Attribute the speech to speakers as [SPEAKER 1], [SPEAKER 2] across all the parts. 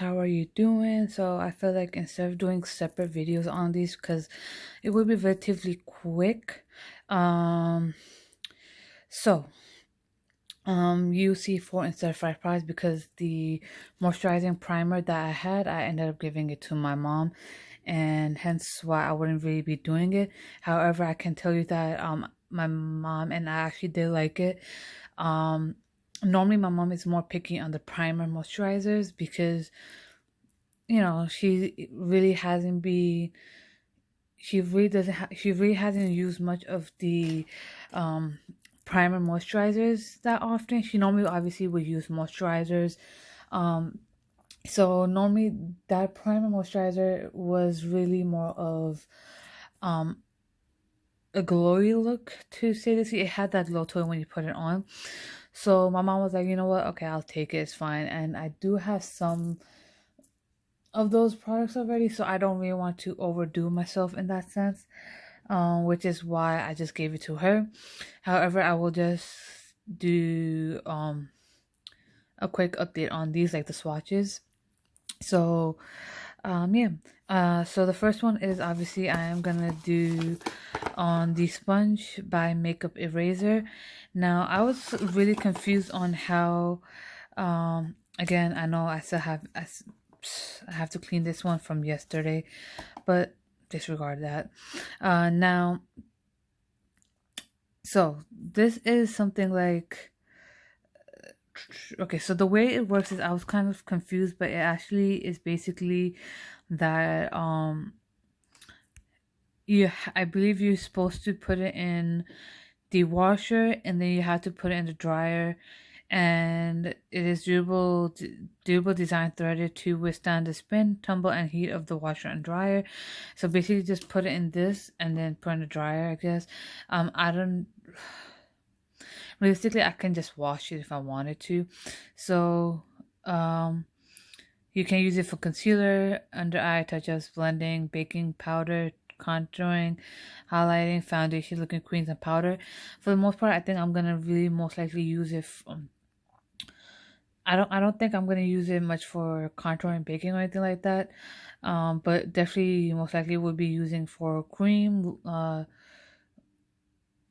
[SPEAKER 1] How are you doing? So I feel like instead of doing separate videos on these, because it would be relatively quick. Um, so UC4 instead of 5 because the moisturizing primer that I had, I ended up giving it to my mom, and hence why I wouldn't really be doing it. However, I can tell you that my mom and I actually did like it. Um, Normally my mom is more picky on the primer moisturizers because she really hasn't been she really doesn't she really hasn't used much of the um primer moisturizers that often. She normally obviously would use moisturizers. um so normally that primer moisturizer was really more of um a glowy look, to say this. It had that glow to it when you put it on. So my mom was like, you know what, okay, I'll take it, it's fine. And I do have some of those products already, so I don't really want to overdo myself in that sense, which is why I just gave it to her. However, I will just do a quick update on these, like the swatches. So yeah, so the first one is obviously I am gonna do on the sponge by Makeup Eraser. Now I was really confused on how again, I know I have to clean this one from yesterday, but disregard that. Now, so this is something like, okay, so the way it works is I was kind of confused, but it actually is basically that I believe you're supposed to put it in the washer and then you have to put it in the dryer, and it is durable design, threaded to withstand the spin, tumble, and heat of the washer and dryer. So basically just put it in this and then put in the dryer, I guess. I don't Realistically, I can just wash it if I wanted to. So you can use it for concealer, under eye touch-ups, blending, baking powder, contouring, highlighting, foundation, looking queens, and powder. For the most part, I think I'm gonna really most likely use it. I don't think I'm gonna use it much for contouring, baking, or anything like that. But definitely most likely would be using for cream,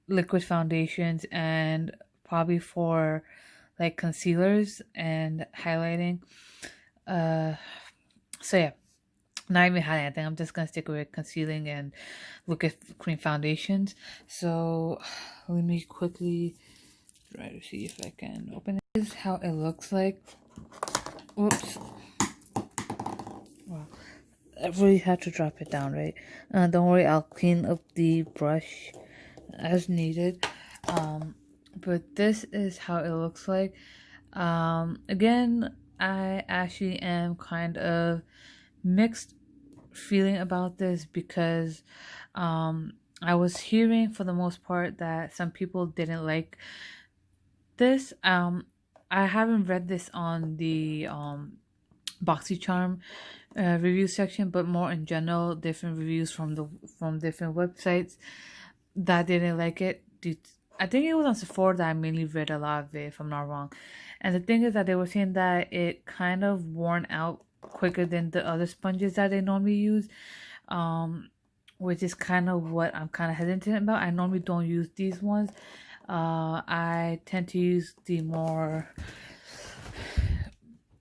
[SPEAKER 1] liquid foundations, and probably for like concealers and highlighting. Uh, so yeah, not even highlighting. I think I'm just gonna stick with concealing and liquid cream foundations. So let me quickly try to see if I can open it. This is how it looks like. Whoops. Wow. I really had to drop it down, right? Don't worry, I'll clean up the brush as needed. But this is how it looks like. Again, I actually am kind of mixed feeling about this because I was hearing for the most part that some people didn't like this. I haven't read this on the Boxycharm review section, but more in general, different reviews from different websites that didn't like it. I think it was on Sephora that I mainly read a lot of it, if I'm not wrong. And the thing is that they were saying that it kind of worn out quicker than the other sponges that they normally use, which is kind of what I'm kind of hesitant about. I normally don't use these ones. I tend to use the more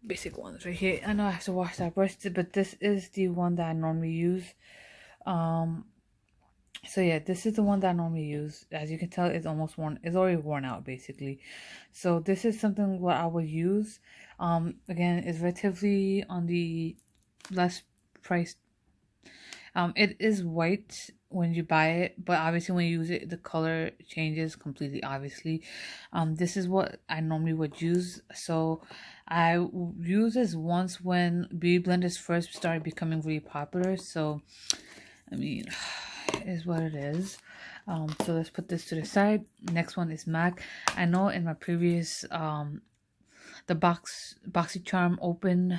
[SPEAKER 1] basic ones right here. I know I have to wash that brush, but this is the one that I normally use. So yeah, this is the one that I normally use. As you can tell, it's already worn out basically. So this is something what I would use. Again, it's relatively on the less priced. It is white when you buy it, but obviously when you use it, the color changes completely, obviously. This is what I normally would use. So I used this once when beauty blenders first started becoming really popular. So, I mean, it is what it is. So let's put this to the side. Next one is MAC. I know in my previous, the Boxycharm Open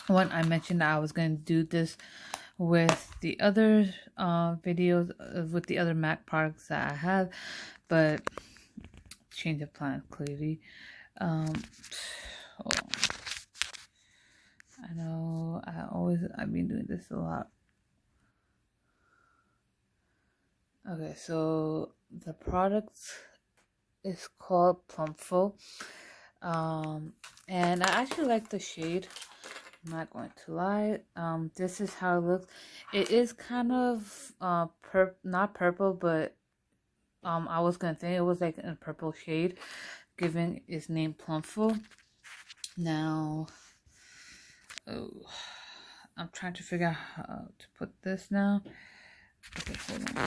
[SPEAKER 1] one, I mentioned that I was going to do this with the other videos with the other MAC products that I have, but change of plan clearly. Hold on. I've been doing this a lot. Okay, so the product is called Plumful. And I actually like the shade. I'm not going to lie. This is how it looks. It is kind of not purple, but I was gonna think it was like a purple shade, given its name Plumful. Now, oh, I'm trying to figure out how to put this now. Okay, hold on.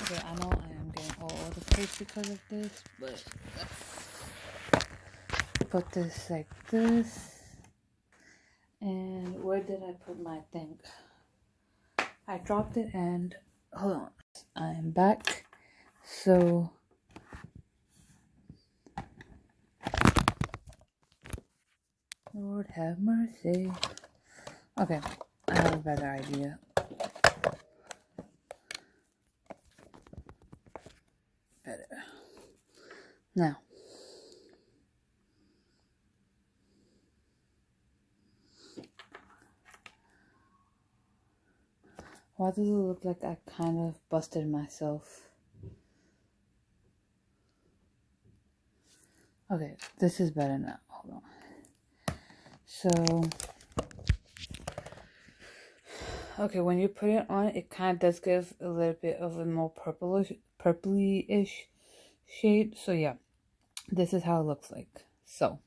[SPEAKER 1] Okay, I know I am getting all over the place because of this, but let's put this like this. And where did I put my thing? I dropped it and hold on. I am back. So Lord have mercy. Okay, I have a better idea. Better. Now, why does it look like I kind of busted myself? Okay, this is better now. Hold on. So, okay, when you put it on, it kind of does give a little bit of a more purpley-ish shade. So yeah, this is how it looks like. So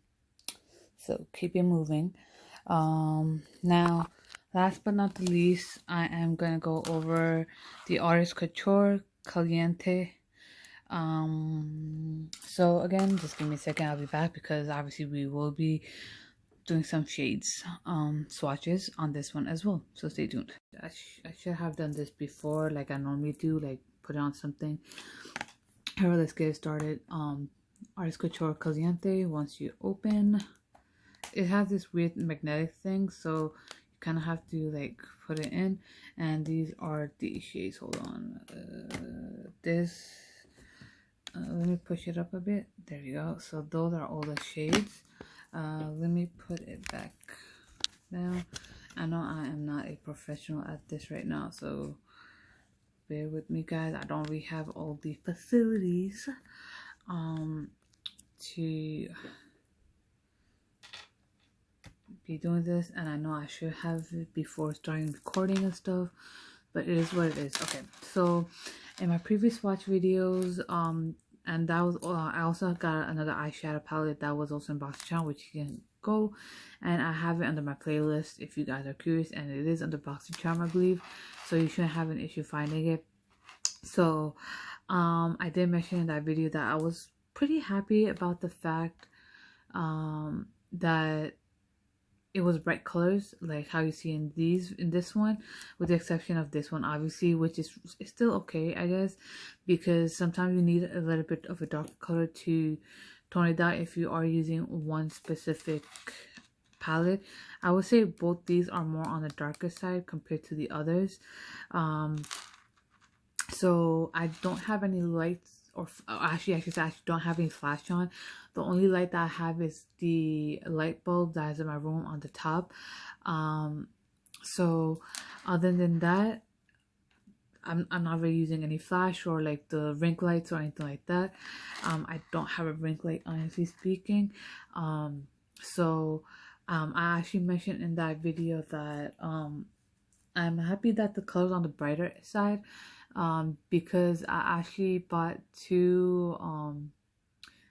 [SPEAKER 1] keep it moving. Now, last but not the least, I am gonna go over the Artist Couture Caliente. So again, just give me a second, I'll be back, because obviously we will be doing some shades swatches on this one as well, so stay tuned. I should have done this before, like I normally do, like put on something. Alright, let's get started. Artist Couture Caliente, once you open, it has this weird magnetic thing, so you kind of have to like put it in. And these are the shades. Hold on, let me push it up a bit. There you go. So those are all the shades. Let me put it back now. I know I am not a professional at this right now, so bear with me, guys. I don't really have all the facilities to be doing this, and I know I should have it before starting recording and stuff, but it is what it is. Okay, so in my previous watch videos, and that was I also got another eyeshadow palette that was also in Boxycharm, which you can go, and I have it under my playlist if you guys are curious, and it is under Boxycharm, I believe, so you shouldn't have an issue finding it. So I did mention in that video that I was pretty happy about the fact that it was bright colors, like how you see in this one, with the exception of this one, obviously, which is still okay, I guess, because sometimes you need a little bit of a darker color to tone it down if you are using one specific palette. I would say both these are more on the darker side compared to the others. So I don't have any lights, or actually I actually don't have any flash on. The only light that I have is the light bulb that is in my room on the top. So other than that, I'm not really using any flash or like the ring lights or anything like that. I don't have a ring light, honestly speaking. I actually mentioned in that video that I'm happy that the color's on the brighter side, because I actually bought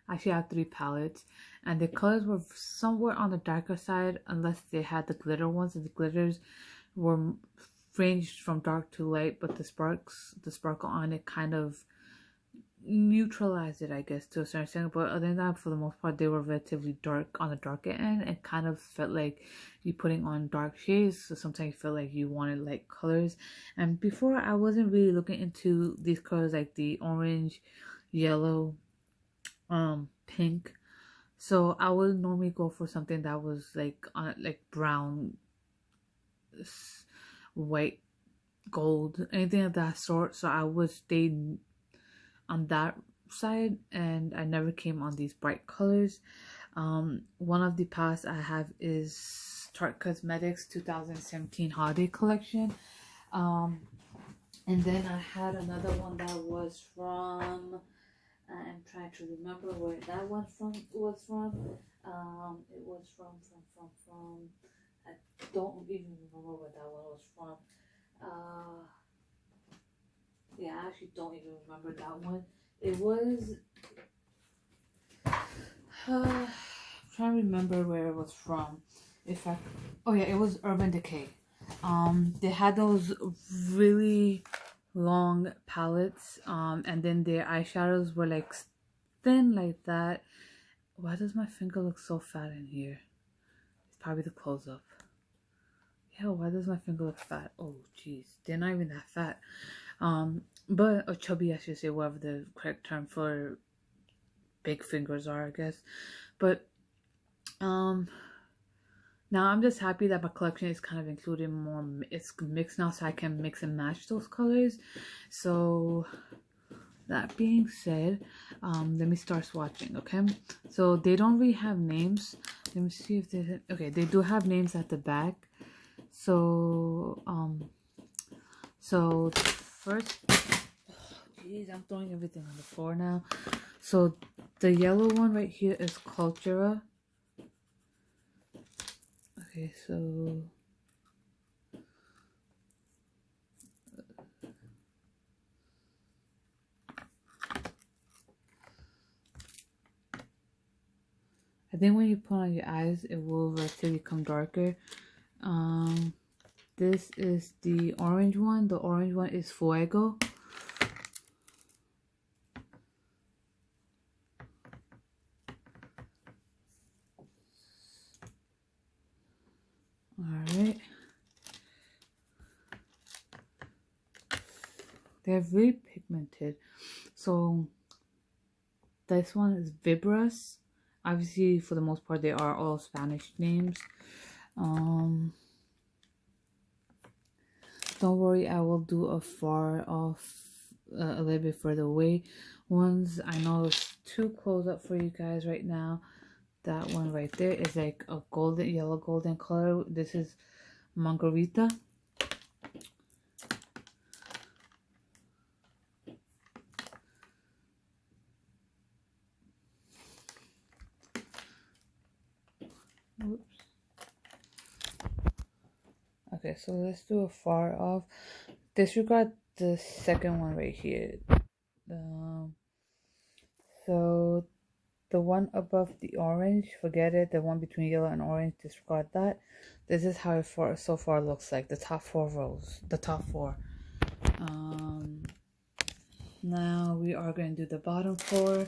[SPEAKER 1] actually I have 3 palettes, and the colors were somewhere on the darker side, unless they had the glitter ones, and the glitters were ranged from dark to light, but the sparkle on it kind of neutralized it, I guess, to a certain extent. But other than that, for the most part, they were relatively dark, on the darker end, and kind of felt like you putting on dark shades, so sometimes you felt like you wanted light colors. And before, I wasn't really looking into these colors, like the orange, yellow, pink, so I would normally go for something that was like brown, white, gold, anything of that sort. So I would stay on that side, and I never came on these bright colors. One of the palettes I have is Tarte Cosmetics 2017 holiday collection. And then I had another one that was from, I'm trying to remember where that one was from. It was from, I don't even remember where that one was from. Yeah, I actually don't even remember that one. It was, I'm trying to remember where it was from. Oh yeah, it was Urban Decay. They had those really long palettes, and then their eyeshadows were like thin like that. Why does my finger look so fat in here? It's probably the close up. Yeah, why does my finger look fat? Oh jeez, they're not even that fat. But or chubby, I should say, whatever the correct term for big fingers are, I guess. But now I'm just happy that my collection is kind of including more. It's mixed now, so I can mix and match those colors. So that being said, let me start swatching. Okay, so they don't really have names. Let me see if they. Okay, they do have names at the back. So so first, jeez, I'm throwing everything on the floor now. So the yellow one right here is Cultura. Okay, so I think when you put on your eyes, it will relatively become darker. This is the orange one. The orange one is Fuego. Alright. They're very pigmented. So this one is Vibras. Obviously, for the most part, they are all Spanish names. Don't worry, I will do a far off, a little bit further away ones. I know it's too close up for you guys right now. That one right there is like a golden, yellow golden color. This is Margarita. Oops. Okay, so let's do a far off. Disregard the second one right here. So the one above the orange, forget it. The one between yellow and orange, disregard that. This is how it so far looks like. The top 4 rows. The top 4. Now we are going to do the bottom 4.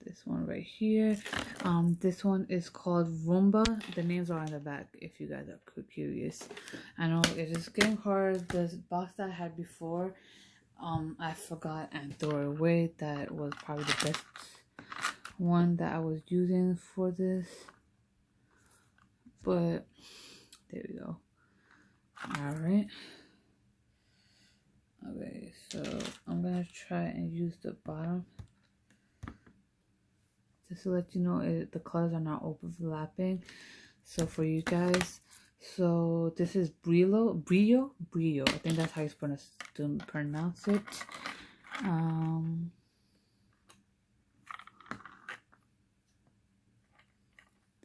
[SPEAKER 1] This one right here. This one is called Roomba. The names are on the back if you guys are curious. I know it is getting hard. The box that I had before, I forgot and threw it away. That was probably the best one that I was using for this. But there we go. Alright. Okay, so I'm gonna try and use the bottom. Just to let you know, the colors are not overlapping. So for you guys, so this is Brio. I think that's how you pronounce it.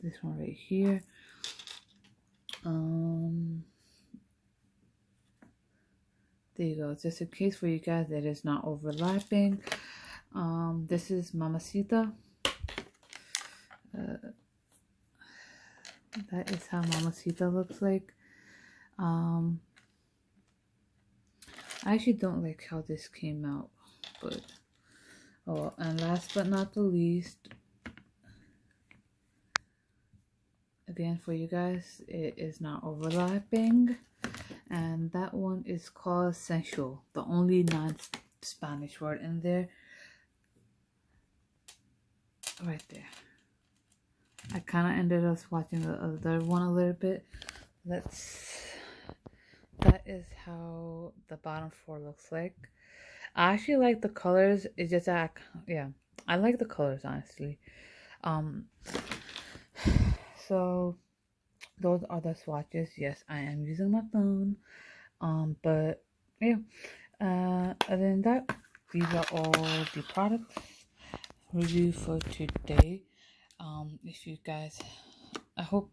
[SPEAKER 1] This one right here. There you go. Just in case for you guys that is not overlapping. This is Mamacita. That is how Mamacita looks like. I actually don't like how this came out, but oh, and last but not the least, again for you guys, it is not overlapping, and that one is called Sensual, the only non-Spanish word in there, right there. I kind of ended up watching the other one a little bit. That is how the bottom 4 looks like. I actually like the colors. It's just that, yeah, I like the colors, honestly. Um, so those are the swatches. Yes, I am using my phone. But yeah. Other than that, these are all the products review for today. If you guys, I hope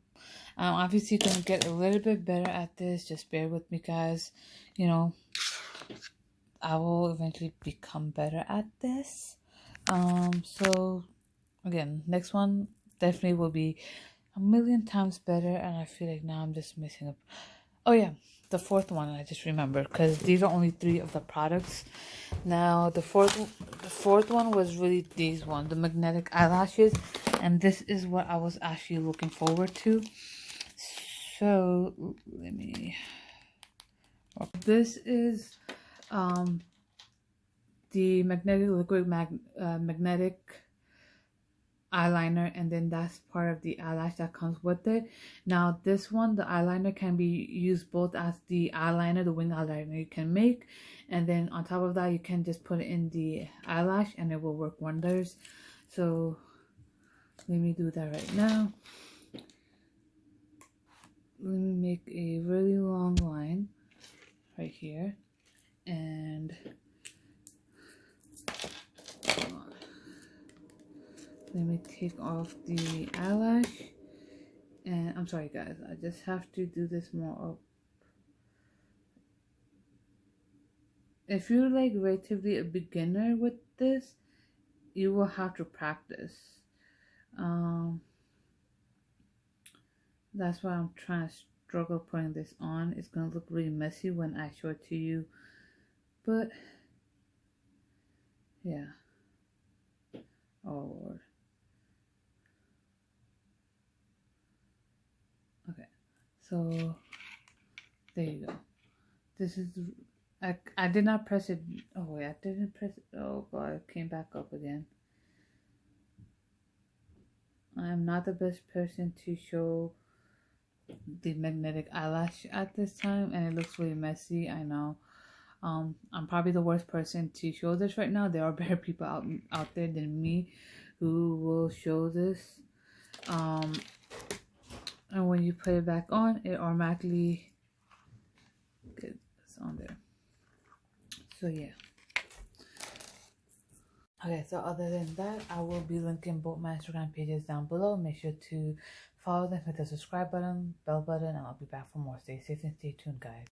[SPEAKER 1] I'm obviously gonna get a little bit better at this. Just bear with me, guys. You know, I will eventually become better at this. So again, next one definitely will be a million times better, and I feel like now I'm just missing up. Oh yeah, the fourth one I just remembered, because these are only 3 of the products. Now the fourth one was really these one, the magnetic eyelashes, and this is what I was actually looking forward to. So let me. This is the magnetic liquid magnetic eyeliner, and then that's part of the eyelash that comes with it. Now this one, the eyeliner can be used both as the eyeliner, the wing eyeliner you can make, and then on top of that you can just put it in the eyelash and it will work wonders. So let me do that right now. Let me make a really long line right here, and let me take off the eyelash. And I'm sorry guys, I just have to do this more up. If you're like relatively a beginner with this, you will have to practice. Um, that's why I'm trying to struggle putting this on. It's gonna look really messy when I show it to you, but yeah. Oh Lord. Okay, so there you go. This is I did not press it. Oh wait, I didn't press it. Oh god, it came back up again. I am not the best person to show the magnetic eyelash at this time, and it looks really messy. I know. I'm probably the worst person to show this right now. There are better people out there than me who will show this. And when you put it back on, it automatically gets on there. So yeah. Okay, so other than that, I will be linking both my Instagram pages down below. Make sure to follow them, hit the subscribe button, bell button, and I'll be back for more. Stay safe and stay tuned, guys.